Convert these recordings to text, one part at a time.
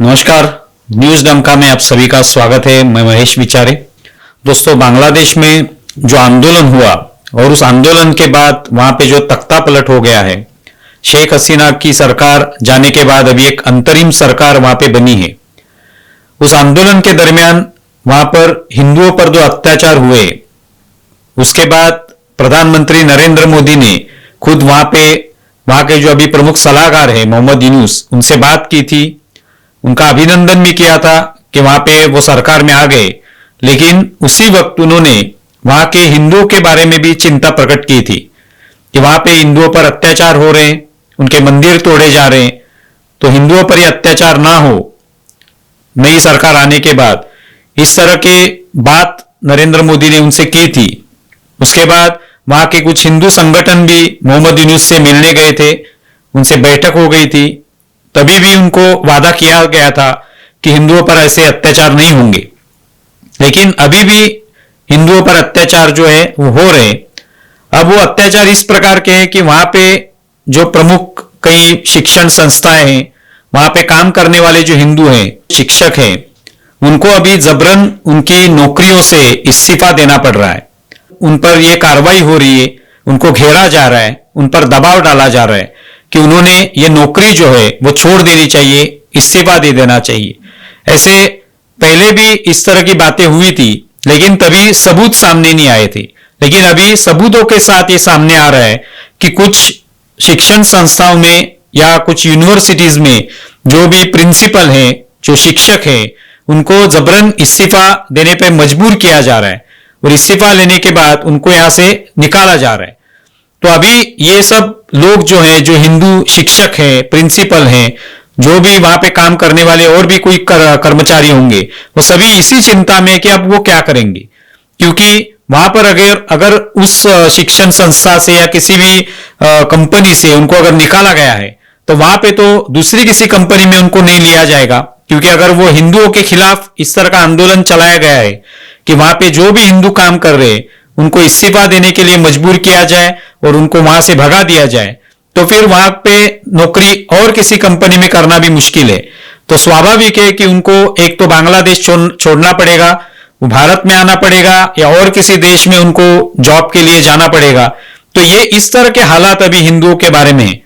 नमस्कार। न्यूज डमका में आप सभी का स्वागत है। मैं महेश विचारे। दोस्तों, बांग्लादेश में जो आंदोलन हुआ और उस आंदोलन के बाद वहां पे जो तख्ता पलट हो गया है, शेख हसीना की सरकार जाने के बाद अभी एक अंतरिम सरकार वहां पे बनी है। उस आंदोलन के दरमियान वहां पर हिंदुओं पर जो अत्याचार हुए, उसके बाद प्रधानमंत्री नरेंद्र मोदी ने खुद वहां के जो अभी प्रमुख सलाहकार है मोहम्मद यूनुस, उनसे बात की थी। उनका अभिनंदन भी किया था कि वहां पे वो सरकार में आ गए, लेकिन उसी वक्त उन्होंने वहां के हिंदुओं के बारे में भी चिंता प्रकट की थी कि वहां पे हिंदुओं पर अत्याचार हो रहे हैं, उनके मंदिर तोड़े जा रहे हैं, तो हिंदुओं पर यह अत्याचार ना हो। नई सरकार आने के बाद इस तरह के बात नरेंद्र मोदी ने उनसे की थी। उसके बाद वहां के कुछ हिंदू संगठन भी मोहम्मद यूनुस से मिलने गए थे, उनसे बैठक हो गई थी। तभी भी उनको वादा किया गया था कि हिंदुओं पर ऐसे अत्याचार नहीं होंगे, लेकिन अभी भी हिंदुओं पर अत्याचार जो है वो हो रहे। अब वो अत्याचार इस प्रकार के हैं कि वहां पे जो प्रमुख कई शिक्षण संस्थाएं हैं, वहां पे काम करने वाले जो हिंदू हैं, शिक्षक हैं, उनको अभी जबरन उनकी नौकरियों से इस्तीफा देना पड़ रहा है। उन पर यह कार्रवाई हो रही है, उनको घेरा जा रहा है, उन पर दबाव डाला जा रहा है कि उन्होंने ये नौकरी जो है वो छोड़ देनी चाहिए, इस्तीफा दे देना चाहिए। ऐसे पहले भी इस तरह की बातें हुई थी, लेकिन तभी सबूत सामने नहीं आए थे। लेकिन अभी सबूतों के साथ ये सामने आ रहा है कि कुछ शिक्षण संस्थाओं में या कुछ यूनिवर्सिटीज में जो भी प्रिंसिपल हैं, जो शिक्षक हैं, उनको जबरन इस्तीफा देने पर मजबूर किया जा रहा है और इस्तीफा लेने के बाद उनको यहां से निकाला जा रहा है। तो अभी ये सब लोग जो हैं, जो हिंदू शिक्षक हैं, प्रिंसिपल हैं, जो भी वहां पे काम करने वाले और भी कोई कर्मचारी होंगे, वो सभी इसी चिंता में कि अब वो क्या करेंगे। क्योंकि वहां पर अगर उस शिक्षण संस्था से या किसी भी कंपनी से उनको अगर निकाला गया है, तो वहां पे तो दूसरी किसी कंपनी में उनको नहीं लिया जाएगा। क्योंकि अगर वो हिंदुओं के खिलाफ इस तरह का आंदोलन चलाया गया है कि वहां पे जो भी हिंदू काम कर रहे हैं उनको इस्तीफा देने के लिए मजबूर किया जाए और उनको वहां से भगा दिया जाए, तो फिर वहां पे नौकरी और किसी कंपनी में करना भी मुश्किल है। तो स्वाभाविक है कि उनको एक तो बांग्लादेश छोड़ना पड़ेगा, वो भारत में आना पड़ेगा, या और किसी देश में उनको जॉब के लिए जाना पड़ेगा। तो ये इस तरह के हालात अभी हिंदुओं के बारे में।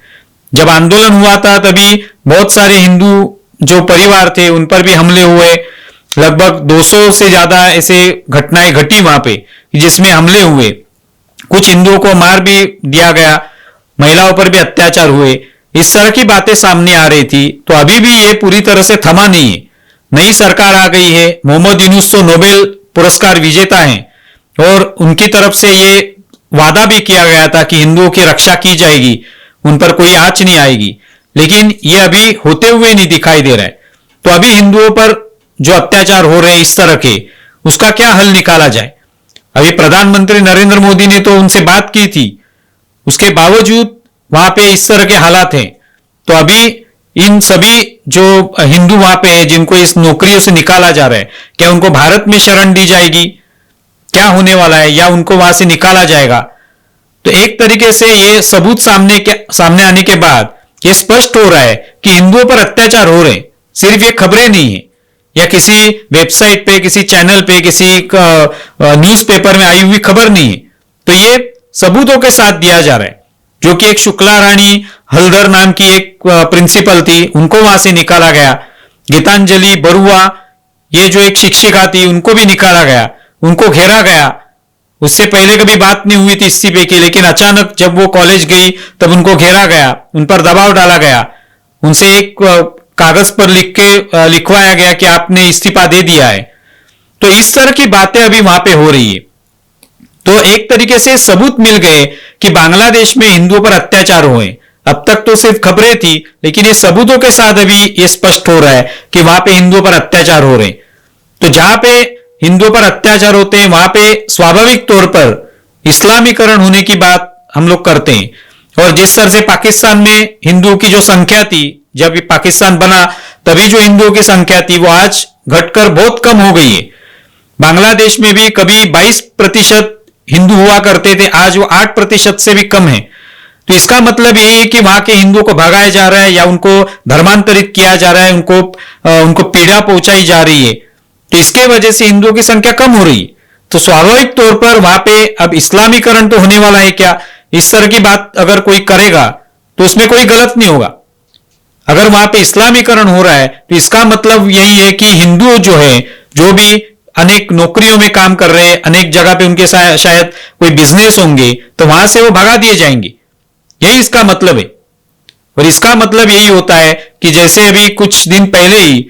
जब आंदोलन हुआ था तभी बहुत सारे हिंदू जो परिवार थे उन पर भी हमले हुए। लगभग 200 से ज्यादा ऐसे घटनाएं घटी वहां पे जिसमें हमले हुए। कुछ हिंदुओं को मार भी दिया गया, महिलाओं पर भी अत्याचार हुए। इस तरह की बातें सामने आ रही थी। तो अभी भी ये पूरी तरह से थमा नहीं है। नई सरकार आ गई है, मोहम्मद यूनुस तो नोबेल पुरस्कार विजेता हैं और उनकी तरफ से ये वादा भी किया गया था कि हिंदुओं की रक्षा की जाएगी, उन पर कोई आंच नहीं आएगी, लेकिन ये अभी होते हुए नहीं दिखाई दे रहा है। तो अभी हिंदुओं पर जो अत्याचार हो रहे हैं इस तरह के, उसका क्या हल निकाला जाए। अभी प्रधानमंत्री नरेंद्र मोदी ने तो उनसे बात की थी, उसके बावजूद वहां पे इस तरह के हालात हैं। तो अभी इन सभी जो हिंदू वहां पे है जिनको इस नौकरियों से निकाला जा रहा है, क्या उनको भारत में शरण दी जाएगी, क्या होने वाला है, या उनको वहां से निकाला जाएगा। तो एक तरीके से ये सबूत सामने आने के बाद ये स्पष्ट हो रहा है कि हिंदुओं पर अत्याचार हो रहे हैं। सिर्फ ये खबरें नहीं है या किसी वेबसाइट पे, किसी चैनल पे, किसी न्यूज़पेपर में आई हुई खबर नहीं है। तो ये सबूतों के साथ दिया जा रहा है। जो कि एक शुक्ला रानी हल्दर नाम की एक प्रिंसिपल थी, उनको वहां से निकाला गया। गीतांजलि बरुआ, ये जो एक शिक्षिका थी, उनको भी निकाला गया, उनको घेरा गया। उससे पहले कभी बात नहीं हुई थी इस्तीफे की, लेकिन अचानक जब वो कॉलेज गई तब उनको घेरा गया, उन पर दबाव डाला गया, उनसे एक कागज पर लिखवाया गया कि आपने इस्तीफा दे दिया है। तो इस तरह की बातें अभी वहां पे हो रही है। तो एक तरीके से सबूत मिल गए कि बांग्लादेश में हिंदुओं पर अत्याचार हुए। अब तक तो सिर्फ खबरें थी, लेकिन ये सबूतों के साथ अभी ये स्पष्ट हो रहा है कि वहां पे हिंदुओं पर अत्याचार हो रहे। तो जहां पे हिंदुओं पर अत्याचार होते हैं वहां पे स्वाभाविक तौर पर इस्लामीकरण होने की बात हम लोग करते हैं। और जिस तरह से पाकिस्तान में हिंदुओं की जो संख्या थी, जब ये पाकिस्तान बना तभी जो हिंदुओं की संख्या थी वो आज घटकर बहुत कम हो गई है। बांग्लादेश में भी कभी 22% हिंदू हुआ करते थे, आज वो 8% से भी कम है। तो इसका मतलब यही है कि वहां के हिंदुओं को भगाया जा रहा है या उनको धर्मांतरित किया जा रहा है, उनको पीड़ा पहुंचाई जा रही है। तो इसके वजह से हिंदुओं की संख्या कम हो रही है। तो स्वाभाविक तौर पर वहां पे अब इस्लामीकरण तो होने वाला है क्या, इस तरह की बात अगर कोई करेगा तो उसमें कोई गलत नहीं होगा। अगर वहां पे इस्लामीकरण हो रहा है तो इसका मतलब यही है कि हिंदू जो है, जो भी अनेक नौकरियों में काम कर रहे हैं, अनेक जगह पे उनके शायद कोई बिजनेस होंगे, तो वहां से वो भगा दिए जाएंगे, यही इसका मतलब है। और इसका मतलब यही होता है कि जैसे अभी कुछ दिन पहले ही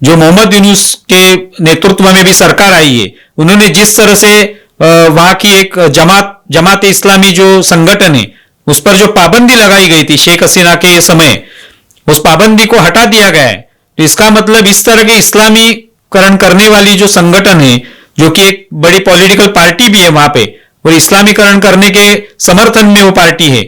जो मोहम्मद यूनुस के नेतृत्व में भी सरकार आई है, उन्होंने जिस तरह से वहां की एक जमात इस्लामी जो संगठन है उस पर जो पाबंदी लगाई गई थी शेख हसीना के समय, उस पाबंदी को हटा दिया गया है। तो इसका मतलब इस तरह के इस्लामीकरण करने वाली जो संगठन है, जो कि एक बड़ी पॉलिटिकल पार्टी भी है वहां पे, और इस्लामीकरण करने के समर्थन में वो पार्टी है,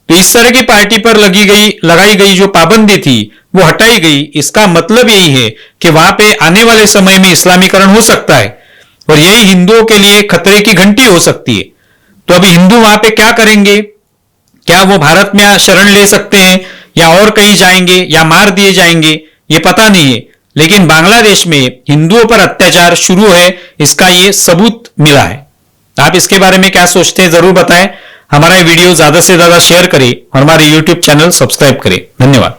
तो इस तरह की पार्टी पर लगाई गई जो पाबंदी थी वो हटाई गई। इसका मतलब यही है कि वहां पे आने वाले समय में इस्लामीकरण हो सकता है और यही हिंदुओं के लिए खतरे की घंटी हो सकती है। तो अभी हिंदू वहां पे क्या करेंगे, क्या वो भारत में शरण ले सकते हैं या और कहीं जाएंगे या मार दिए जाएंगे, ये पता नहीं है। लेकिन बांग्लादेश में हिंदुओं पर अत्याचार शुरू है, इसका ये सबूत मिला है। आप इसके बारे में क्या सोचते हैं जरूर बताएं। हमारा वीडियो ज्यादा से ज्यादा शेयर करें और हमारे YouTube चैनल सब्सक्राइब करें। धन्यवाद।